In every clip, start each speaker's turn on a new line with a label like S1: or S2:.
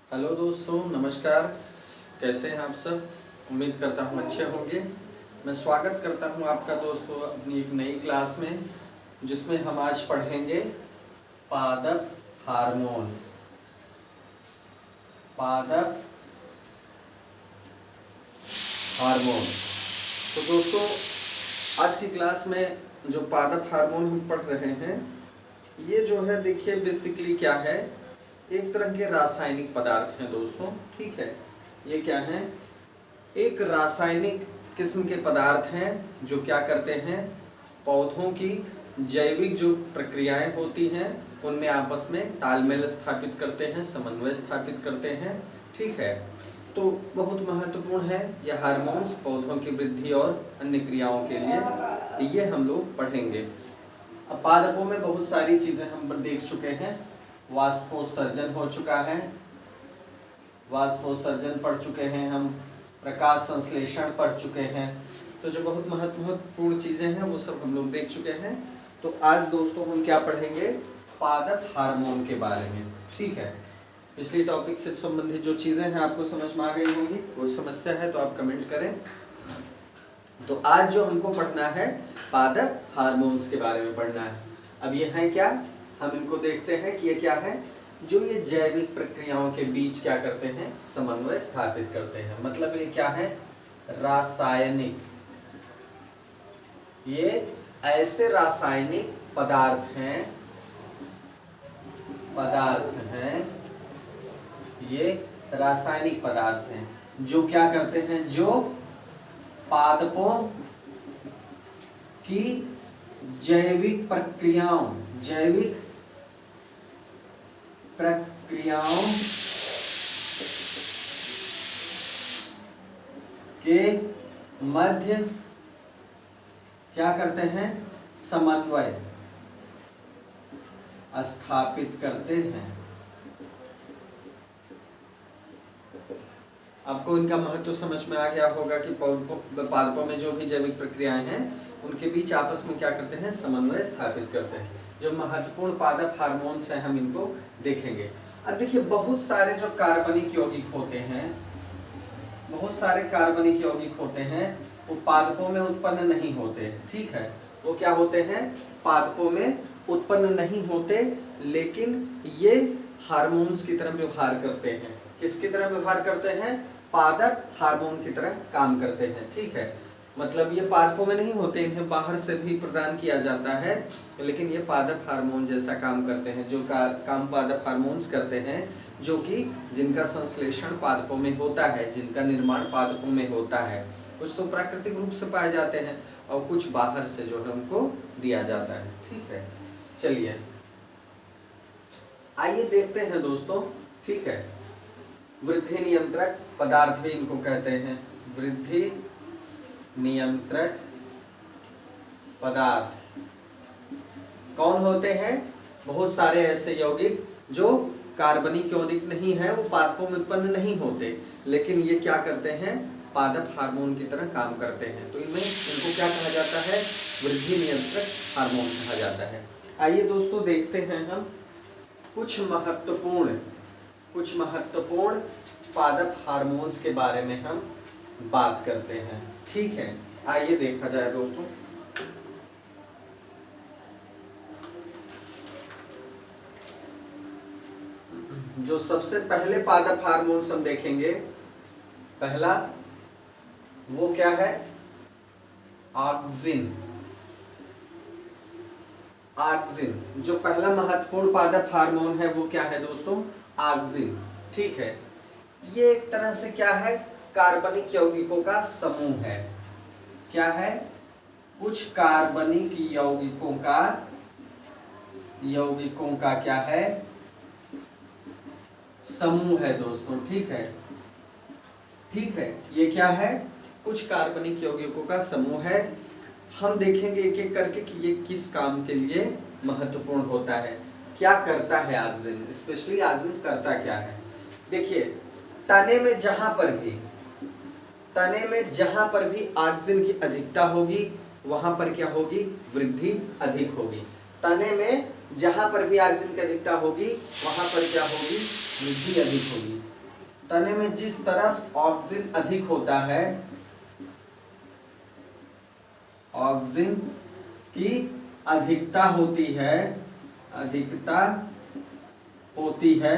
S1: Hello दोस्तों, नमस्कार। कैसे हैं आप सब? उम्मीद करता हूँ अच्छे होंगे। मैं स्वागत करता हूँ आपका दोस्तों अपनी एक नई क्लास में, जिसमें हम आज पढ़ेंगे पादप हार्मोन। पादप हार्मोन। तो दोस्तों, आज की क्लास में जो पादप हार्मोन हम पढ़ रहे हैं, ये जो है देखिए बेसिकली क्या है, एक तरह के रासायनिक पदार्थ हैं दोस्तों। ठीक है, ये क्या है? एक रासायनिक किस्म के पदार्थ हैं जो क्या करते हैं, पौधों की जैविक जो प्रक्रियाएं होती हैं उनमें आपस में तालमेल स्थापित करते हैं, समन्वय स्थापित करते हैं। ठीक है, तो बहुत महत्वपूर्ण है यह हार्मोन्स पौधों की वृद्धि और अन्य क्रियाओं के लिए, तो ये हम लोग पढ़ेंगे। अब पादपों में बहुत सारी चीजें हम देख चुके हैं। वाष्पोत्सर्जन हो चुका है, वाष्पोत्सर्जन पढ़ चुके हैं हम, प्रकाश संश्लेषण पढ़ चुके हैं। तो जो बहुत महत्वपूर्ण चीजें हैं वो सब हम लोग देख चुके हैं। तो आज दोस्तों हम क्या पढ़ेंगे? पादप हार्मोन के बारे में। ठीक है, पिछली टॉपिक से संबंधित जो चीजें हैं आपको समझ में आ गई होंगी। कोई समस्या है तो आप कमेंट करें। तो आज जो हमको पढ़ना है, पादप हार्मोन्स के बारे में पढ़ना है। अब ये है क्या, हम इनको देखते हैं कि ये क्या है। जो ये जैविक प्रक्रियाओं के बीच क्या करते हैं, समन्वय स्थापित करते हैं। मतलब ये क्या है, रासायनिक, ये ऐसे रासायनिक पदार्थ हैं, ये रासायनिक पदार्थ हैं जो क्या करते हैं, जो पादपों की जैविक प्रक्रियाओं के मध्य क्या करते हैं, समन्वय स्थापित करते हैं। आपको इनका महत्व समझ में आ गया होगा कि पादपों में जो भी जैविक प्रक्रियाएं हैं उनके बीच आपस में क्या करते हैं, समन्वय स्थापित करते हैं। जो महत्वपूर्ण पादप हार्मोन्स हैं हम इनको देखेंगे। अब देखिए, बहुत सारे जो कार्बनिक यौगिक होते हैं वो पादपों में उत्पन्न नहीं होते। ठीक है, वो क्या होते हैं, पादपों में उत्पन्न नहीं होते, लेकिन ये हार्मोन्स की तरह व्यवहार करते हैं। किसकी तरह व्यवहार करते हैं? पादप हार्मोन की तरह काम करते हैं। ठीक है, मतलब ये पादपों में नहीं होते, इन्हें बाहर से भी प्रदान किया जाता है, लेकिन ये पादप हार्मोन जैसा काम करते हैं। जो काम पादप हार्मोन्स करते हैं, जो कि जिनका संश्लेषण पादपों में होता है, जिनका निर्माण पादपों में होता है। कुछ तो प्राकृतिक रूप से पाए जाते हैं और कुछ बाहर से जो है उनको दिया जाता है। ठीक है, चलिए आइए देखते हैं दोस्तों। ठीक है, वृद्धि नियंत्रक पदार्थ भी इनको कहते हैं, वृद्धि नियंत्रक पदार्थ कौन होते हैं? बहुत सारे ऐसे यौगिक जो कार्बनिक यौगिक नहीं है, वो पादपों में उत्पन्न नहीं होते, लेकिन ये क्या करते हैं, पादप हार्मोन की तरह काम करते हैं। तो इनको क्या कहा जाता है, वृद्धि नियंत्रक हार्मोन कहा जाता है। आइए दोस्तों देखते हैं हम कुछ महत्वपूर्ण पादप हार्मोन्स के बारे में हम बात करते हैं। ठीक है, आइए देखा जाए दोस्तों। जो सबसे पहले पादप हार्मोन्स हम देखेंगे, पहला वो क्या है, ऑक्सिन। जो पहला महत्वपूर्ण पादप हार्मोन है वो क्या है दोस्तों, ऑक्सिन। ठीक है, ये एक तरह से क्या है, कार्बनिक यौगिकों का समूह है। क्या है, कुछ कार्बनिक यौगिकों का क्या है, समूह है दोस्तों। ठीक है, ये क्या है, कुछ कार्बनिक यौगिकों का समूह है। हम देखेंगे एक एक करके कि ये किस काम के लिए महत्वपूर्ण होता है, क्या करता है ऑक्सिन, स्पेशली ऑक्सिन करता क्या है। देखिए, तने में जहां पर भी ऑक्सिन की अधिकता होगी, वहां पर क्या होगी, वृद्धि अधिक होगी। तने में जहां पर भी ऑक्सिन की अधिकता होगी, वहां पर क्या होगी, वृद्धि अधिक होगी। तने में जिस तरफ ऑक्सीजन अधिक होता है, ऑक्सीजन की अधिकता होती है, अधिकता होती है,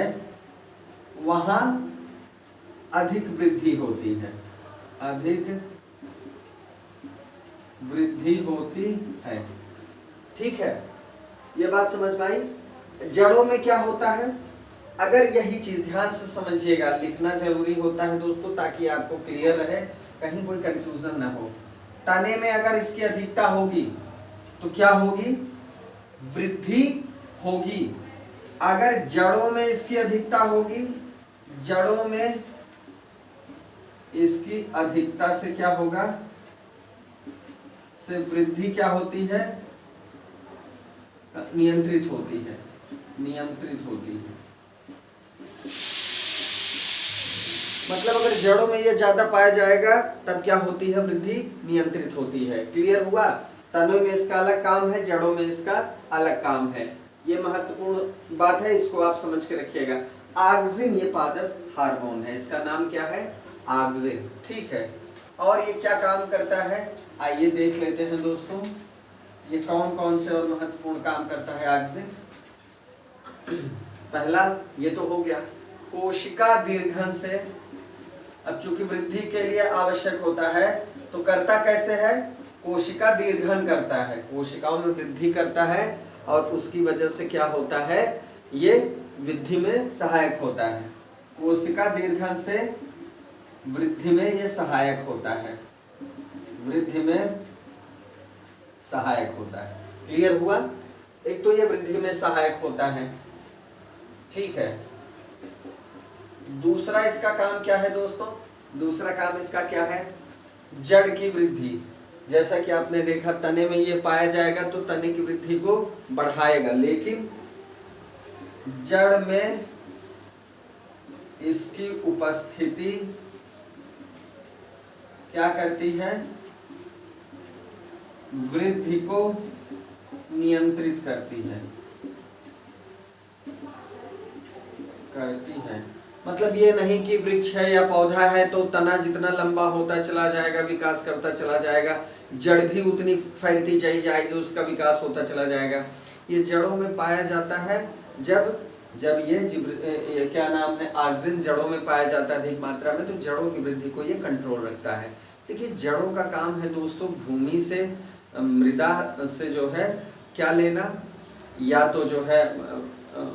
S1: वहां अधिक वृद्धि होती है, अधिक वृद्धि होती है। ठीक है, ये बात समझ में आई। जड़ों में क्या होता है, अगर यही चीज ध्यान से समझिएगा, लिखना जरूरी होता है दोस्तों ताकि आपको क्लियर रहे, कहीं कोई कंफ्यूजन ना हो। तने में अगर इसकी अधिकता होगी तो क्या होगी, वृद्धि होगी। अगर जड़ों में इसकी अधिकता होगी, जड़ों में इसकी अधिकता से क्या होगा, से वृद्धि क्या होती है, नियंत्रित होती है, नियंत्रित होती है। मतलब अगर जड़ों में ये ज्यादा पाया जाएगा तब क्या होती है, वृद्धि नियंत्रित होती है। क्लियर हुआ। तनों में इसका अलग काम है, जड़ों में इसका अलग काम है। ये महत्वपूर्ण बात है, इसको आप समझ के रखिएगा। ऑक्सिन ये पादप हार्मोन है, इसका नाम क्या है, ऑक्सिन। ठीक है, और ये क्या काम करता है, आइए देख लेते हैं दोस्तों, ये कौन कौन से और महत्वपूर्ण काम करता है ऑक्सिन। पहला ये तो हो गया, कोशिका दीर्घन से, अब चूंकि वृद्धि के लिए आवश्यक होता है तो करता कैसे है, कोशिका दीर्घन करता है, कोशिकाओं में वृद्धि करता है और उसकी वजह से क्या होता है, ये वृद्धि में सहायक होता है। कोशिका दीर्घन से वृद्धि में ये सहायक होता है, वृद्धि में सहायक होता है। क्लियर हुआ। एक तो ये वृद्धि में सहायक होता है, ठीक है। दूसरा इसका काम क्या है दोस्तों, दूसरा काम इसका क्या है, जड़ की वृद्धि। जैसा कि आपने देखा तने में ये पाया जाएगा तो तने की वृद्धि को बढ़ाएगा, लेकिन जड़ में इसकी उपस्थिति क्या करती है, वृद्धि को नियंत्रित करती है, मतलब ये नहीं कि वृक्ष है या पौधा है तो तना जितना लंबा होता चला जाएगा, विकास करता चला जाएगा, जड़ भी उतनी फैलती चली जाएगी, उसका विकास होता चला जाएगा। ये जड़ों में पाया जाता है जब ये क्या नाम है, ऑक्सीजन जड़ों में पाया जाता है अधिक मात्रा में, तो जड़ों की वृद्धि को ये कंट्रोल रखता है। देखिए जड़ों का काम है दोस्तों भूमि से, मृदा से जो है क्या लेना, या तो जो है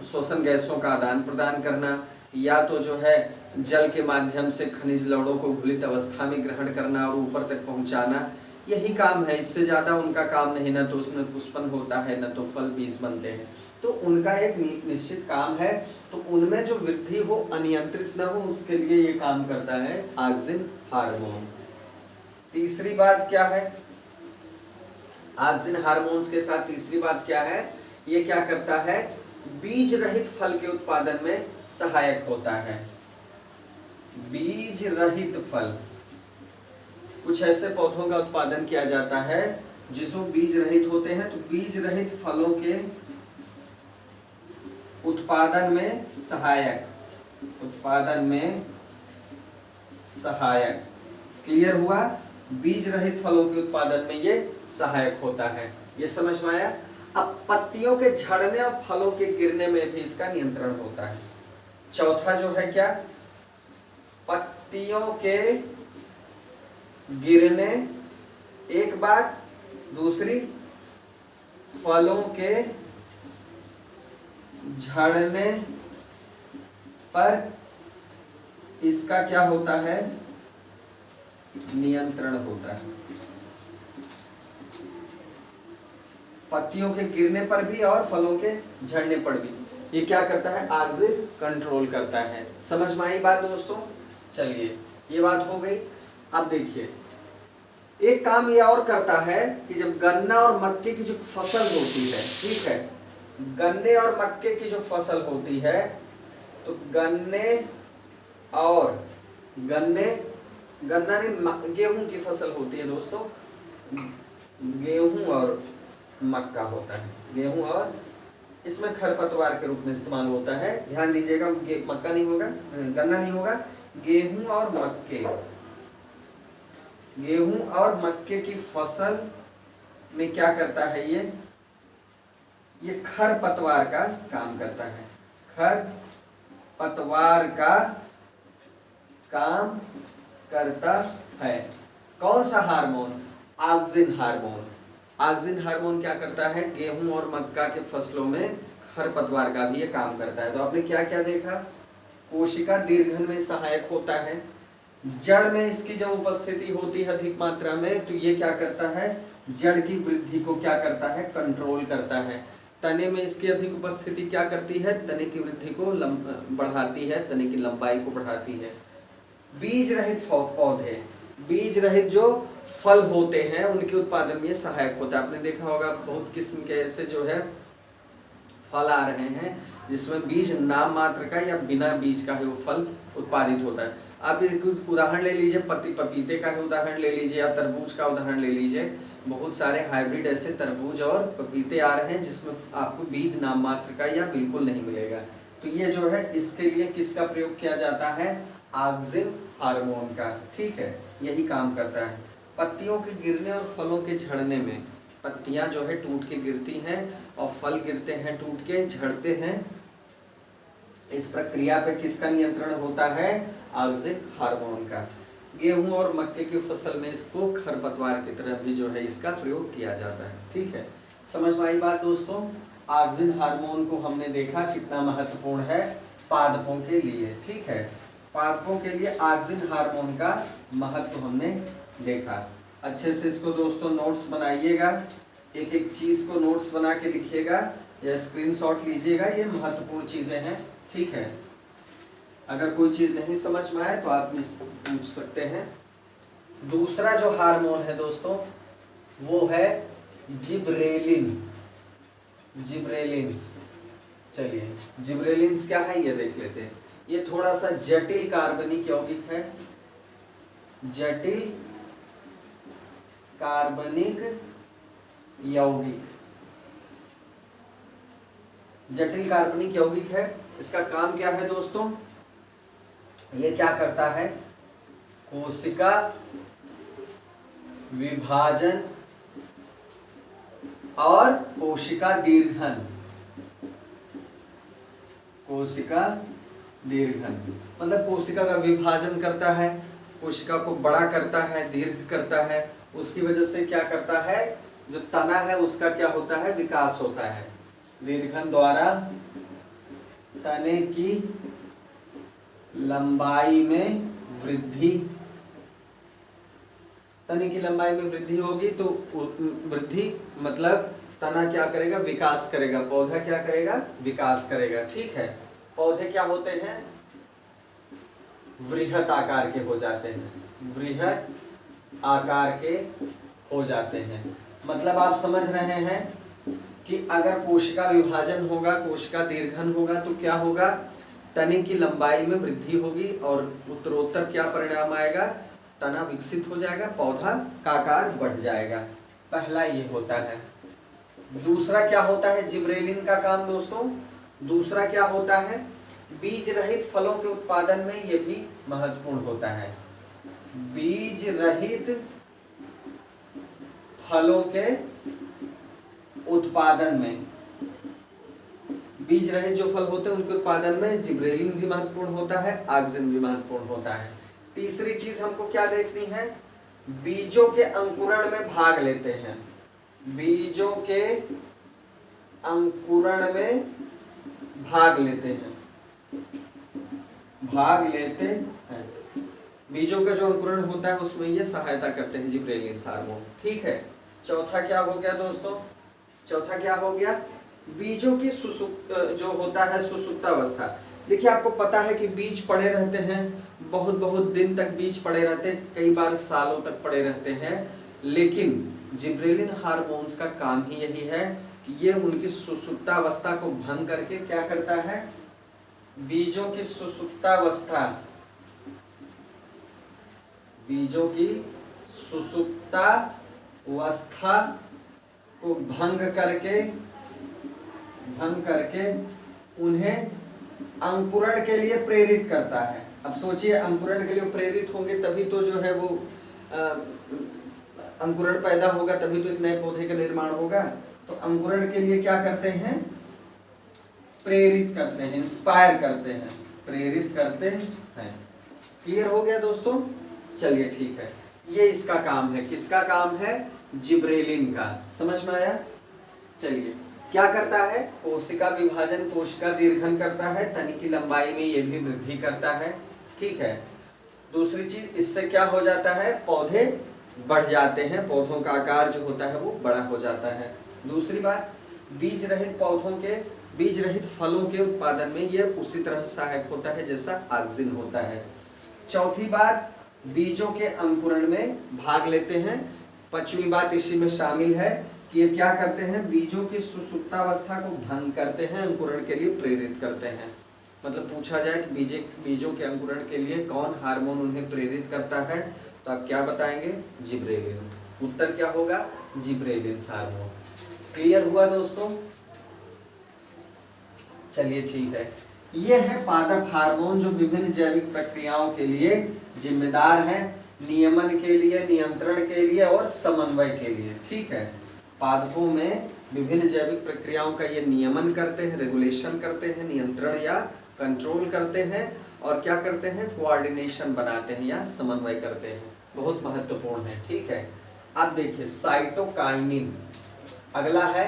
S1: श्वसन गैसों का आदान प्रदान करना, या तो जो है जल के माध्यम से खनिज लवणों को घुलित अवस्था में ग्रहण करना और ऊपर तक पहुंचाना, यही काम है। इससे ज्यादा उनका काम नहीं, ना तो उसमें पुष्पन होता है, ना तो फल बीज बनते हैं, तो उनका एक निश्चित काम है। तो उनमें जो वृद्धि हो अनियंत्रित न हो उसके लिए ये काम करता है ऑक्सिन हार्मोन। तीसरी बात क्या है, ऑक्सिन हार्मोन्स के साथ तीसरी बात क्या है, ये क्या करता है, बीज रहित फल के उत्पादन में सहायक होता है। बीज रहित फल, कुछ ऐसे पौधों का उत्पादन किया जाता है जिसमें बीज रहित होते हैं, तो बीज रहित फलों के उत्पादन में सहायक, उत्पादन में सहायक। क्लियर हुआ, बीज रहित फलों के उत्पादन में ये सहायक होता है। ये समझ में आया। अब पत्तियों के झड़ने और फलों के गिरने में भी इसका नियंत्रण होता है। चौथा जो है क्या, पत्तियों के गिरने एक बात, दूसरी फलों के झड़ने पर इसका क्या होता है, नियंत्रण होता है। पत्तियों के गिरने पर भी और फलों के झड़ने पर भी ये क्या करता है, ऑक्सिन कंट्रोल करता है। समझ में आई बात दोस्तों। चलिए ये बात हो गई। अब देखिए एक काम ये और करता है कि जब गन्ना और मक्के की जो फसल होती है, ठीक है, गन्ने और मक्के की जो फसल होती है, तो गन्ना ने गेहूं की फसल होती है दोस्तों, गेहूं और मक्का होता है, गेहूं और इसमें खरपतवार के रूप में इस्तेमाल होता है। ध्यान दीजिएगा, मक्का नहीं होगा, गन्ना नहीं होगा, गेहूं और मक्के, गेहूं और मक्के की फसल में क्या करता है ये खरपतवार का काम करता है, खरपतवार का काम करता है। कौन सा hormone? Auxin hormone. Auxin hormone क्या करता है? गेहूं और मक्का के फसलों में खरपतवार का भी ये काम करता है। तो आपने क्या क्या देखा? कोशिका दीर्घन में सहायक होता है, जड़ में इसकी जब उपस्थिति होती है अधिक मात्रा में तो ये क्या करता है? जड़ की वृद्धि को क्या करता है? कंट्रोल करता है। तने में इसकी अधिक उपस्थिति क्या करती है? तने की वृद्धि को बढ़ाती है, तने की लंबाई को बढ़ाती है। बीज रहित पौधे, बीज रहित जो फल होते हैं उनके उत्पादन में सहायक होता है। आपने देखा होगा बहुत किस्म के ऐसे जो है फल आ रहे हैं जिसमें बीज नाम मात्र का या बिना बीज का ही वो फल उत्पादित होता है। आप कुछ उदाहरण ले लीजिए, पपीते का ही उदाहरण ले लीजिए या तरबूज का उदाहरण ले लीजिए। बहुत सारे हाइब्रिड ऐसे तरबूज और पपीते आ रहे हैं जिसमें आपको बीज नाम मात्र का या बिल्कुल नहीं मिलेगा। तो ये जो है इसके लिए किसका प्रयोग किया जाता है? ऑक्सिन हार्मोन का। ठीक है, यही काम करता है। पत्तियों के गिरने और फलों के झड़ने में, पत्तियां जो है टूट के गिरती हैं और फल गिरते हैं, टूट के झड़ते हैं। इस प्रक्रिया पे किसका नियंत्रण होता है? ऑक्सिन हार्मोन का। गेहूं और मक्के की फसल में इसको खरपतवार की तरह भी जो है इसका प्रयोग किया जाता है। ठीक है, समझ में आई बात दोस्तों? ऑक्सिन हार्मोन को हमने देखा कितना महत्वपूर्ण है पादपों के लिए। ठीक है, पादपों के लिए ऑक्सिन हार्मोन का महत्व हमने देखा। अच्छे से इसको दोस्तों नोट्स बनाइएगा, एक एक चीज को नोट्स बना के लिखिएगा या स्क्रीनशॉट लीजिएगा, ये महत्वपूर्ण चीजें हैं। ठीक है, अगर कोई चीज नहीं समझ में आए तो आप पूछ सकते हैं। दूसरा जो हार्मोन है दोस्तों वो है जिब्रेलिन, जिब्रेलिन्स। चलिए जिब्रेलिन्स क्या है ये देख लेते हैं। ये थोड़ा सा जटिल कार्बनिक यौगिक है, जटिल कार्बनिक यौगिक, जटिल कार्बनिक यौगिक है। इसका काम क्या है दोस्तों? ये क्या करता है? कोशिका विभाजन और कोशिका दीर्घन, कोशिका दीर्घन मतलब कोशिका का विभाजन करता है, कोशिका को बड़ा करता है, दीर्घ करता है। उसकी वजह से क्या करता है? जो तना है उसका क्या होता है? विकास होता है। दीर्घन द्वारा तने की लंबाई में वृद्धि, तने की लंबाई में वृद्धि होगी तो वृद्धि मतलब तना क्या करेगा? विकास करेगा। पौधा क्या करेगा? विकास करेगा। ठीक है, पौधे क्या होते हैं? वृहत आकार के हो जाते हैं, वृहत आकार के हो जाते हैं। मतलब आप समझ रहे हैं कि अगर कोशिका विभाजन होगा, कोशिका दीर्घन होगा तो क्या होगा? तने की लंबाई में वृद्धि होगी और उत्तरोत्तर क्या परिणाम आएगा? तना विकसित हो जाएगा, पौधा का आकार बढ़ जाएगा। पहला ये होता है। दूसरा क्या होता है जिब्रेलिन का काम दोस्तों? दूसरा क्या होता है? बीज रहित फलों के उत्पादन में ये भी महत्वपूर्ण होता है। बीज रहित फलों के उत्पादन में, बीज रहित जो फल होते हैं उनके उत्पादन में जिब्रेलिन भी महत्वपूर्ण होता है, ऑक्सिन भी महत्वपूर्ण होता है। तीसरी चीज हमको क्या देखनी है? बीजों के अंकुरण में भाग लेते हैं, बीजों के अंकुरण में भाग लेते हैं, भाग लेते हैं। बीजों का जो अंकुरण होता है उसमें ये सहायता करते हैं जिब्रेलिन हार्मोन। ठीक है, चौथा क्या हो गया दोस्तों? चौथा क्या हो गया? बीजों की जो होता है सुसुप्तावस्था। देखिए आपको पता है कि बीज पड़े रहते हैं, बहुत बहुत दिन तक बीज पड़े रहते हैं, कई बार सालों तक पड़े रहते हैं। लेकिन जिब्रेलिन हार्मोन्स का काम ही यही है कि ये उनकी सुसुप्तावस्था को भंग करके क्या करता है? बीजों की सुसुप्तावस्था, बीजों की सुसुप्तावस्था को भंग करके उन्हें अंकुरण के लिए प्रेरित करता है। अब सोचिए, अंकुरण के लिए प्रेरित होंगे तभी तो जो है वो अंकुरण पैदा होगा, तभी तो एक नए पौधे का निर्माण होगा। तो अंकुरण के लिए क्या करते हैं, प्रेरित करते हैं, इंस्पायर करते हैं, प्रेरित करते हैं। क्लियर हो गया दोस्तों? चलिए ठीक है, ये इसका काम है। किसका काम है? जिब्रेलिन का। समझ में आया? चलिए, क्या करता है? कोशिका विभाजन, कोशिका दीर्घन करता है, तनि की लंबाई में ये भी वृद्धि करता है। ठीक है। दूसरी चीज, इससे क्या हो जाता है? पौधे बढ़ जाते हैं, पौधों का आकार जो होता है वो बड़ा हो जाता है। दूसरी बात, बीज रहित पौधों के, बीज रहित फलों के उत्पादन में ये उसी तरह सहायक होता है जैसा ऑक्सिन होता है। चौथी बात, बीजों के अंकुरण में भाग लेते हैं। पांचवी बात इसी में शामिल है कि ये क्या करते हैं? बीजों की सुसुप्तावस्था को भंग करते हैं, अंकुरण के लिए प्रेरित करते हैं। मतलब पूछा जाए कि बीजों के अंकुरण के लिए कौन हार्मोन उन्हें प्रेरित करता है, तो आप क्या बताएंगे? जिब्रेलिन। उत्तर क्या होगा? Gibberellin hormone. क्लियर हुआ दोस्तों? चलिए ठीक है, ये है पादप हार्मोन जो विभिन्न जैविक प्रक्रियाओं के लिए जिम्मेदार हैं, नियमन के लिए, नियंत्रण के लिए और समन्वय के लिए। ठीक है, पादपों में विभिन्न जैविक प्रक्रियाओं का ये नियमन करते हैं, रेगुलेशन करते हैं, नियंत्रण या कंट्रोल करते हैं, और क्या करते हैं? कोऑर्डिनेशन बनाते हैं या समन्वय करते हैं। बहुत महत्वपूर्ण है। ठीक है, अब देखिए साइटोकाइनिन, अगला है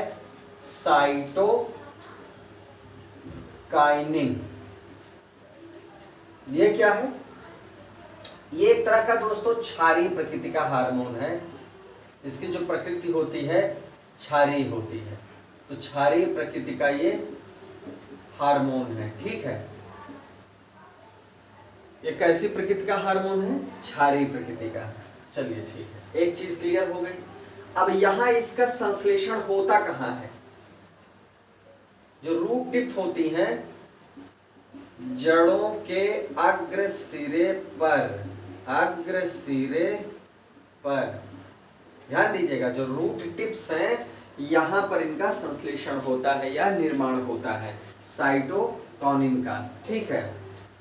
S1: साइटोकाइनिन। ये क्या है? ये एक तरह का दोस्तों क्षारीय प्रकृति का हार्मोन है। इसकी जो प्रकृति होती है क्षारीय होती है, तो क्षारीय प्रकृति का ये हार्मोन है। ठीक है, ये कैसी प्रकृति का हार्मोन है? क्षारीय प्रकृति का। चलिए ठीक है, एक चीज क्लियर हो गई। अब यहां इसका संश्लेषण होता कहां है? जो रूट टिप होती हैं जड़ों के अग्र सिरे पर, अग्र सिरे पर ध्यान दीजिएगा, जो रूट टिप्स हैं यहां पर इनका संश्लेषण होता है या निर्माण होता है साइटोकाइनिन का। ठीक है,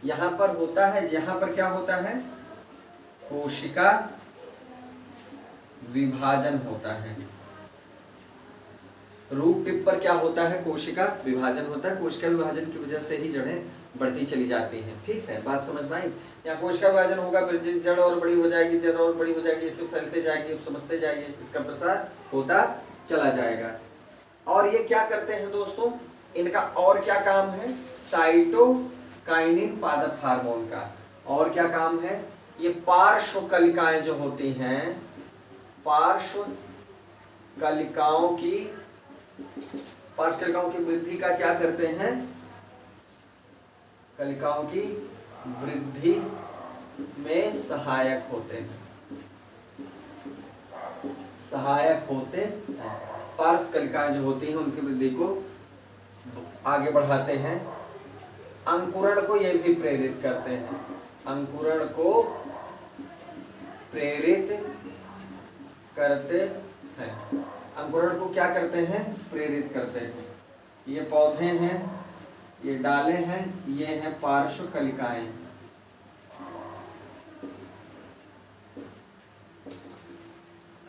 S1: यहां पर होता है, यहां पर क्या होता है? कोशिका विभाजन होता है। रूट टिप पर क्या होता है? कोशिका विभाजन होता है। कोशिका विभाजन की वजह से ही जड़ें बढ़ती चली जाती हैं। ठीक है, बात समझ में आई? यहाँ कोशिका विभाजन होगा, फिर जड़ और बड़ी हो जाएगी, जड़ और बड़ी हो जाएगी, इससे फैलते जाएगी, अब समझते जाइए, इसका प्रसार होता चला जाएगा। और ये क्या करते हैं दोस्तों? इनका और क्या काम है? साइटोकाइनिन पादप हार्मोन का और क्या काम है? ये पार्श्व कलिकाएं जो होती हैं, पार्श्व कलिकाओं की वृद्धि का क्या करते हैं? कलिकाओं की वृद्धि में सहायक होते हैं, सहायक होते हैं। पार्श्व कलिकाएं जो होती हैं उनकी वृद्धि को आगे बढ़ाते हैं। अंकुरण को ये भी प्रेरित करते हैं, अंकुरण को प्रेरित करते हैं। अंकुरण को क्या करते हैं? प्रेरित करते हैं। ये पौधे हैं, ये डालें हैं, ये हैं पार्श्व कलिकाएं।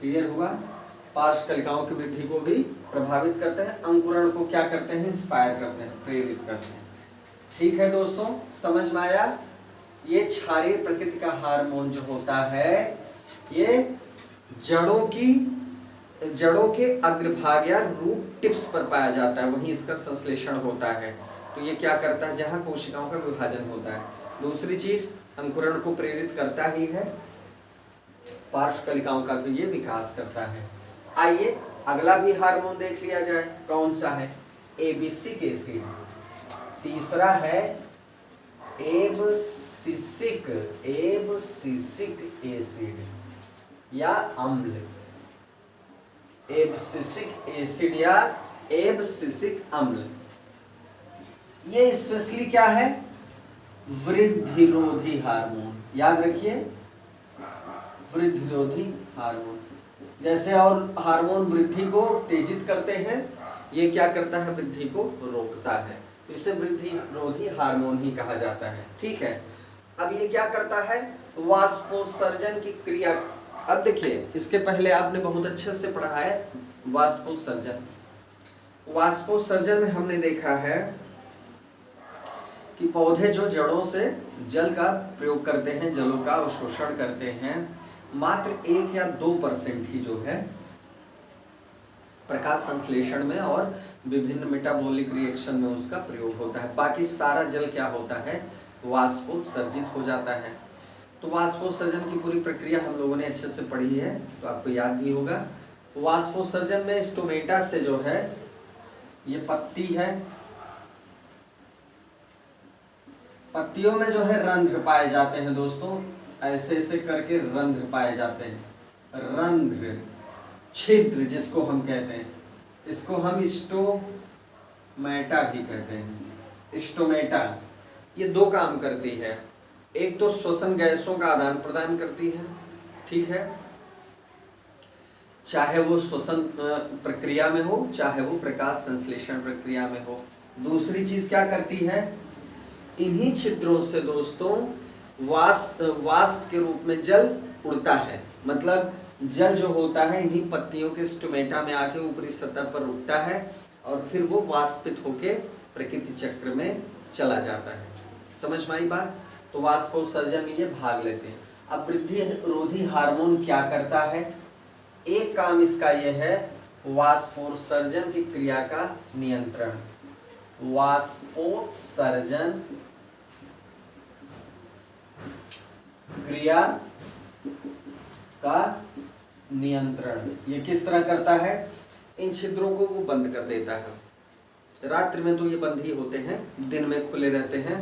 S1: क्लियर हुआ? पार्श्व कलिकाओं की वृद्धि को भी प्रभावित करते हैं, अंकुरण को क्या करते हैं? इंस्पायर करते हैं, प्रेरित करते हैं। ठीक है दोस्तों, समझ में आया? ये क्षारीय प्रकृति का हार्मोन जो होता है ये जड़ों के अग्रभाग या रूट टिप्स पर पाया जाता है, वहीं इसका संश्लेषण होता है। तो ये क्या करता है? जहां कोशिकाओं का विभाजन होता है। दूसरी चीज, अंकुरण को प्रेरित करता ही है, पार्श्व कलिकाओं का भी ये विकास करता है। आइए अगला भी हार्मोन देख लिया जाए, कौन सा है? एबिसिक एसिड। तीसरा है एब्सिसिक एसिड या अम्ल, एब्सिसिक एसिड या एब्सिसिक अम्ल। ये स्पेशली क्या है? वृद्धिरोधी हार्मोन। याद रखिए, वृद्धिरोधी हार्मोन। जैसे और हार्मोन वृद्धि को तेजित करते हैं, ये क्या करता है? वृद्धि को रोकता है। इसे वृद्धि रोधी हार्मोन ही कहा जाता है। ठीक है, अब ये क्या करता है, वाष्पोत्सर्जन की क्रिया। अब देखिए, इसके पहले आपने बहुत अच्छे से पढ़ा है वाष्पोत्सर्जन। वाष्पोत्सर्जन में हमने देखा है कि पौधे जो जड़ों से जल का प्रयोग करते हैं, जलों का अवशोषण करते हैं, मात्र 1 या 2% ही जो है प्रकाश संश्लेषण में और विभिन्न मेटाबॉलिक रिएक्शन में उसका प्रयोग होता है। बाकी सारा जल क्या होता है, वाष्पोत्सर्जित हो जाता है। तो वाष्पोत्सर्जन की पूरी प्रक्रिया हम लोगों ने अच्छे से पढ़ी है, तो आपको याद भी होगा। वाष्पोत्सर्जन में स्टोमेटा से जो है, ये पत्ती है, पत्तियों में जो है रंध्र पाए जाते हैं दोस्तों, ऐसे ऐसे करके रंध्र पाए जाते हैं, रंध्र, छिद्र जिसको हम कहते हैं, इसको हम स्टोमेटा भी कहते हैं। स्टोमेटा ये 2 काम करती है, एक तो श्वसन गैसों का आदान प्रदान करती है, ठीक है, चाहे वो श्वसन प्रक्रिया में हो, चाहे वो प्रकाश संश्लेषण प्रक्रिया में हो। दूसरी चीज क्या करती है, इन्हीं छिद्रों से दोस्तों वाष्प के रूप में जल उड़ता है। मतलब जल जो होता है इन्हीं पत्तियों के स्टोमेटा में आके ऊपरी सतह पर रुकता है और फिर वो वाष्पित होके प्रकृति चक्र में चला जाता है। समझ में आई बात? तो वाष्पोत्सर्जन में ये भाग लेते हैं। अब वृद्धि रोधी हार्मोन क्या करता है, एक काम इसका ये है, वाष्पोत्सर्जन की क्रिया का नियंत्रण। वाष्पोत्सर्जन क्रिया का नियंत्रण ये किस तरह करता है, इन छिद्रों को वो बंद कर देता है। रात्रि में तो ये बंद ही होते हैं, दिन में खुले रहते हैं,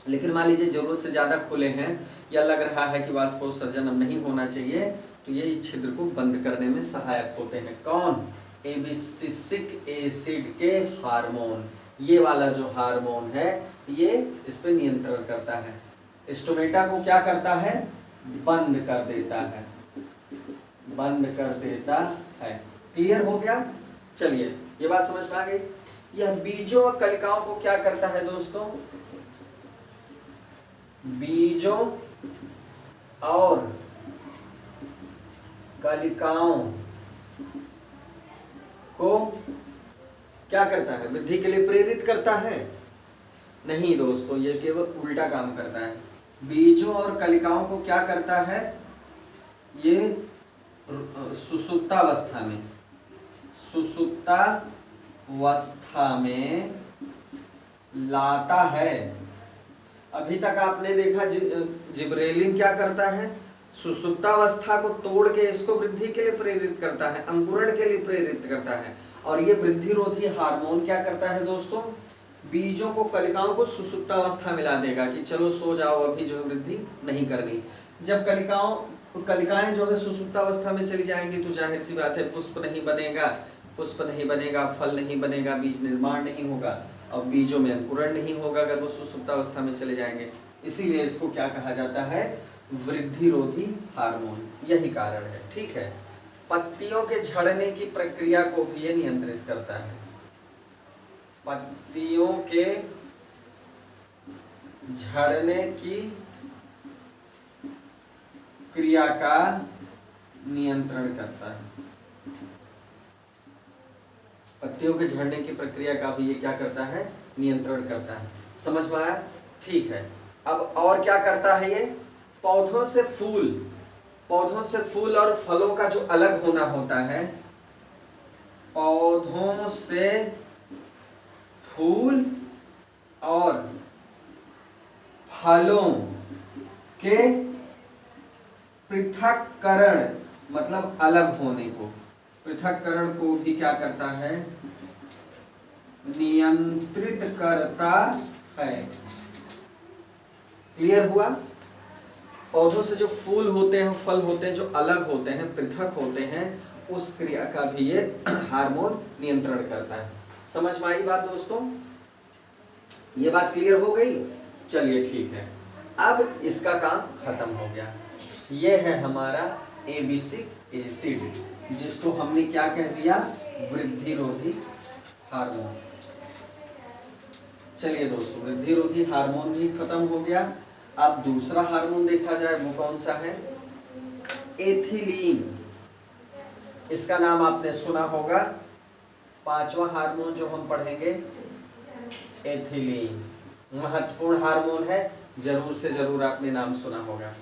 S1: लेकिन मान लीजिए जरूरत से ज्यादा खुले हैं या लग रहा है कि वाष्पोत्सर्जन अब नहीं होना चाहिए, तो ये छिद्र को बंद करने में सहायक होते हैं। कौन? एबिसिसिक एसिड के हार्मोन। ये वाला जो हार्मोन है ये इस पे नियंत्रण करता है, स्टोमेटा को क्या करता है, बंद कर देता है, बंद कर देता है। क्लियर हो गया? चलिए, ये बात समझ में आ गई। यह बीजों और कलिकाओं को क्या करता है दोस्तों, बीजों और कलिकाओं को क्या करता है, वृद्धि के लिए प्रेरित करता है? नहीं दोस्तों, ये केवल उल्टा काम करता है। बीजों और कलिकाओं को क्या करता है, ये सुसुप्तावस्था में, सुसुप्तावस्था में लाता है। अभी तक आपने देखा जिब्रेलिन क्या करता है, सुसुप्तावस्था को तोड़ के इसको वृद्धि के लिए प्रेरित करता है, अंकुरण के लिए प्रेरित करता है। और ये वृद्धि रोधी हार्मोन क्या करता है दोस्तों, बीजों को, कलिकाओं को सुसुप्तावस्था मिला देगा कि चलो सो जाओ, अभी जो वृद्धि नहीं करनी। जब कलिकाएं जो है सुसुप्तावस्था में चली जाएंगी तो जाहिर सी बात है पुष्प नहीं बनेगा, फल नहीं बनेगा, बीज निर्माण नहीं होगा और बीजों में अंकुरण नहीं होगा अगर वो सुसुप्तावस्था में चले जाएंगे। इसीलिए इसको क्या कहा जाता है, वृद्धि रोधी हार्मोन। यही कारण है, ठीक है। पत्तियों के झड़ने की प्रक्रिया को भी ये नियंत्रित करता है, पत्तियों के झड़ने की क्रिया का नियंत्रण करता है, पत्तियों के झड़ने की प्रक्रिया का भी ये क्या करता है, नियंत्रण करता है। समझ में आया? ठीक है। अब और क्या करता है ये, पौधों से फूल और फलों का जो अलग होना होता है, पौधों से फूल और फलों के पृथक्करण, मतलब अलग होने को, पृथक्करण को भी क्या करता है, नियंत्रित करता है। क्लियर हुआ? पौधों से जो फूल होते हैं, फल होते हैं, जो अलग होते हैं, पृथक होते हैं, उस क्रिया का भी ये हार्मोन नियंत्रण करता है। समझ में आई बात दोस्तों? ये बात क्लियर हो गई? चलिए ठीक है, अब इसका काम खत्म हो गया। ये है हमारा एबिसिक एसिड, जिसको हमने क्या कह दिया, वृद्धि रोधी हार्मोन। चलिए दोस्तों, वृद्धि रोधी हार्मोन भी खत्म हो गया। अब दूसरा हार्मोन देखा जाए, वो कौन सा है? एथिलीन। इसका नाम आपने सुना होगा। पांचवा हार्मोन जो हम पढ़ेंगे, एथिलीन, महत्वपूर्ण हार्मोन है, जरूर से जरूर आपने नाम सुना होगा।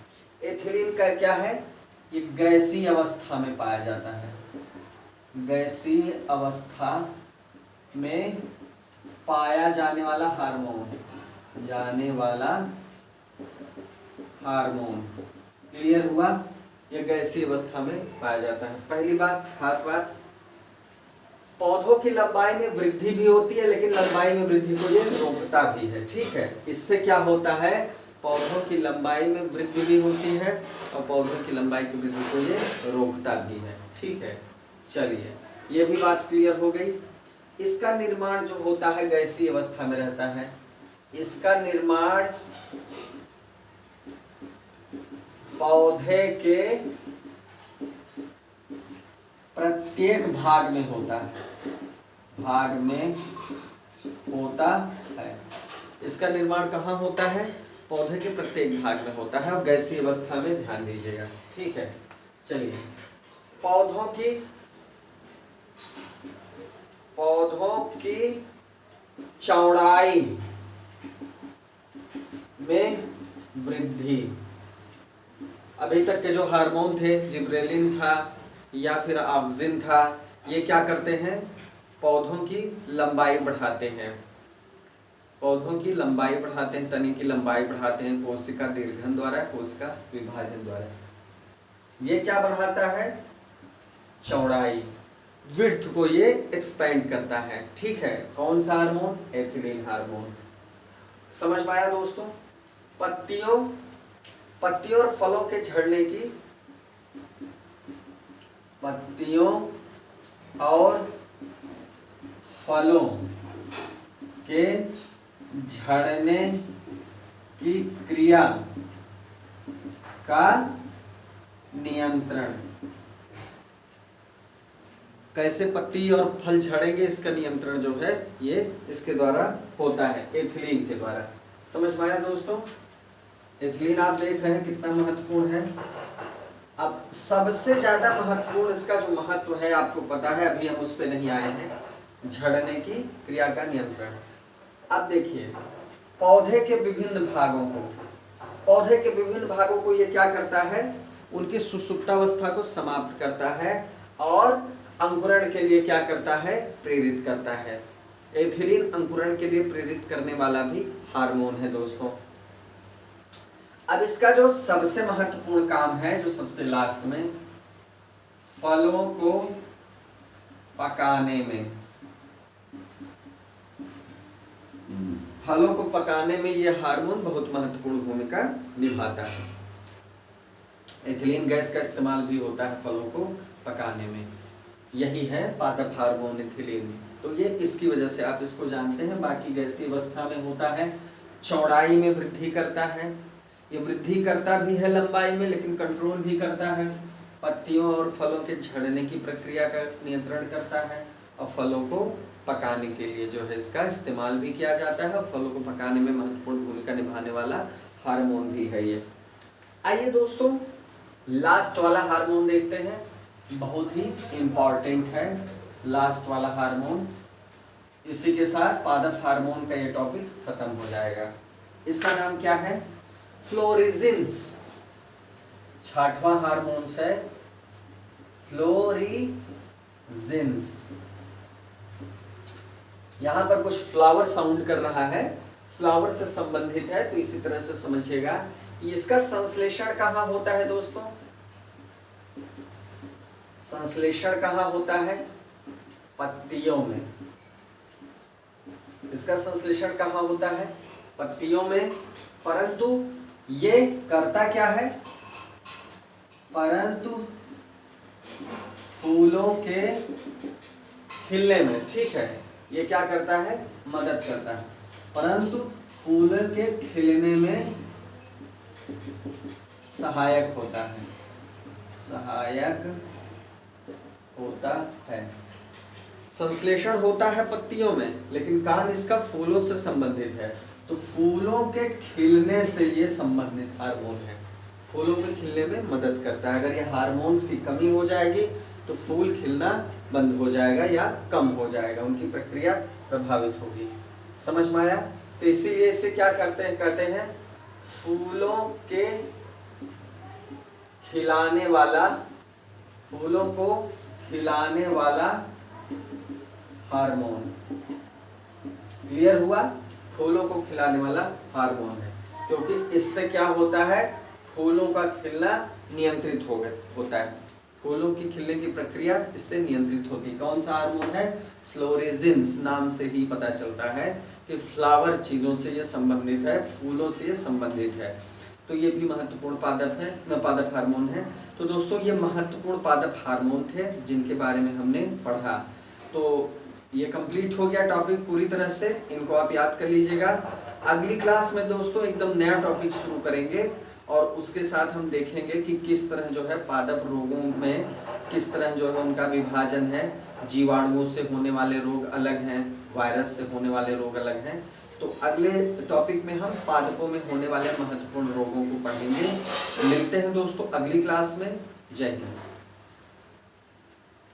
S1: एथिलीन का क्या है? ये गैसीय अवस्था में पाया जाता है। गैसीय अवस्था में पाया जाने वाला हार्मोन क्लियर हुआ? ये गैसीय अवस्था में पाया जाता है। पहली बात, खास बात, पौधों की लंबाई में वृद्धि भी होती है, लेकिन लंबाई में वृद्धि को ये रोकता भी है। ठीक है, इससे क्या होता है? पौधों की लंबाई में वृद्धि भी होती है और पौधों की लंबाई की वृद्धि को ये रोकता भी है। ठीक है, चलिए ये भी बात क्लियर हो गई। इसका निर्माण जो होता है गैसीय अवस्था में रहता है। इसका निर्माण पौधे के प्रत्येक भाग में होता है। इसका निर्माण कहाँ होता है? पौधे के प्रत्येक भाग में होता है और गैसीय अवस्था में ध्यान दीजिएगा। ठीक है, चलिए पौधों की चौड़ाई में वृद्धि। अभी तक के जो हार्मोन थे, जिब्रेलिन था या फिर ऑक्सिन था, ये क्या करते हैं? पौधों की लंबाई बढ़ाते हैं। तने की लंबाई बढ़ाते हैं कोशिका दीर्घन द्वारा, कोशिका विभाजन द्वारा। ये क्या बढ़ाता है? चौड़ाई, विड्थ को ये एक्सपेंड करता है। ठीक है, कौन सा हार्मोन? Ethylene hormone. समझ में आया दोस्तों? पत्तियों और फलों के झड़ने की क्रिया का नियंत्रण। कैसे पत्ती और फल झड़ेंगे, इसका नियंत्रण जो है ये इसके द्वारा होता है, एथिलीन के द्वारा। समझ में आया दोस्तों? एथिलीन आप देख रहे हैं कितना महत्वपूर्ण है। अब सबसे ज्यादा महत्वपूर्ण इसका जो महत्व है आपको पता है, अभी हम उस पे नहीं आए हैं, झड़ने की क्रिया का नियंत्रण। अब देखिए, पौधे के विभिन्न भागों को ये क्या करता है? उनकी सुषुप्तावस्था को समाप्त करता है और अंकुरण के लिए क्या करता है? प्रेरित करता है। एथिलीन अंकुरण के लिए प्रेरित करने वाला भी हार्मोन है दोस्तों। अब इसका जो सबसे महत्वपूर्ण काम है, जो सबसे लास्ट में, फलों को पकाने में ये हार्मोन बहुत महत्वपूर्ण भूमिका निभाता है। एथिलीन गैस का इस्तेमाल भी होता है फलों को पकाने में। यही है पादप हार्मोन एथिलीन। तो ये इसकी वजह से आप इसको जानते हैं। बाकी गैसीय अवस्था में होता है, चौड़ाई में वृद्धि करता है। ये वृद्धि करता भी है लंबाई में, लेकिन कंट्रोल भी करता है। पत्तियों और फलों के झड़ने की प्रक्रिया का नियंत्रण करता है और फलों को पकाने के लिए जो है इसका इस्तेमाल भी किया जाता है और फलों को पकाने में महत्वपूर्ण भूमिका निभाने वाला हार्मोन भी है ये। आइए दोस्तों, लास्ट वाला हार्मोन देखते हैं, बहुत ही इम्पॉर्टेंट है लास्ट वाला हार्मोन। इसी के साथ पादप हार्मोन का ये टॉपिक खत्म हो जाएगा। इसका नाम क्या है? फ्लोरिजिन्स। छठवां हार्मोन है फ्लोरिजिन्स। यहां पर कुछ फ्लावर साउंड कर रहा है, फ्लावर से संबंधित है, तो इसी तरह से समझिएगा। इसका संश्लेषण कहाँ होता है दोस्तों? संश्लेषण कहाँ होता है? पत्तियों में। इसका संश्लेषण कहाँ होता है? पत्तियों में। परंतु ये करता क्या है? परंतु फूलों के खिलने में, ठीक है, ये क्या करता है? मदद करता है, परंतु फूलों के खिलने में सहायक होता है। संश्लेषण होता है पत्तियों में, लेकिन काम इसका फूलों से संबंधित है। तो फूलों के खिलने से ये संबंधित हार्मोन है, फूलों के खिलने में मदद करता है। अगर ये हार्मोन्स की कमी हो जाएगी तो फूल खिलना बंद हो जाएगा या कम हो जाएगा, उनकी प्रक्रिया प्रभावित होगी। समझ में आया? तो इसीलिए इसे क्या कहते हैं फूलों के खिलाने वाला, फूलों को खिलाने वाला हार्मोन। क्लियर हुआ? फूलों को खिलाने वाला हार्मोन है, क्योंकि इससे क्या होता है, फूलों का खिलना नियंत्रित होता है। फूलों की खिलने की प्रक्रिया इससे नियंत्रित होती है। कौन सा हार्मोन है? फ्लोरेजेंस। नाम से ही पता चलता है कि फ्लावर चीजों से ये संबंधित है, फूलों से ये संबंधित है। तो ये भी महत्वपूर्ण पादप हार्मोन है। तो दोस्तों ये महत्वपूर्ण पादप हार्मोन थे जिनके बारे में हमने पढ़ा। तो ये कंप्लीट हो गया टॉपिक पूरी तरह से, इनको आप याद कर लीजिएगा। अगली क्लास में दोस्तों एकदम नया टॉपिक शुरू करेंगे और उसके साथ हम देखेंगे कि किस तरह जो है पादप रोगों में किस तरह जो है उनका विभाजन है। जीवाणुओं से होने वाले रोग अलग हैं, वायरस से होने वाले रोग अलग हैं। तो अगले टॉपिक में हम पादपों में होने वाले महत्वपूर्ण रोगों को पढ़ेंगे। मिलते हैं दोस्तों अगली क्लास में। जय हिंद।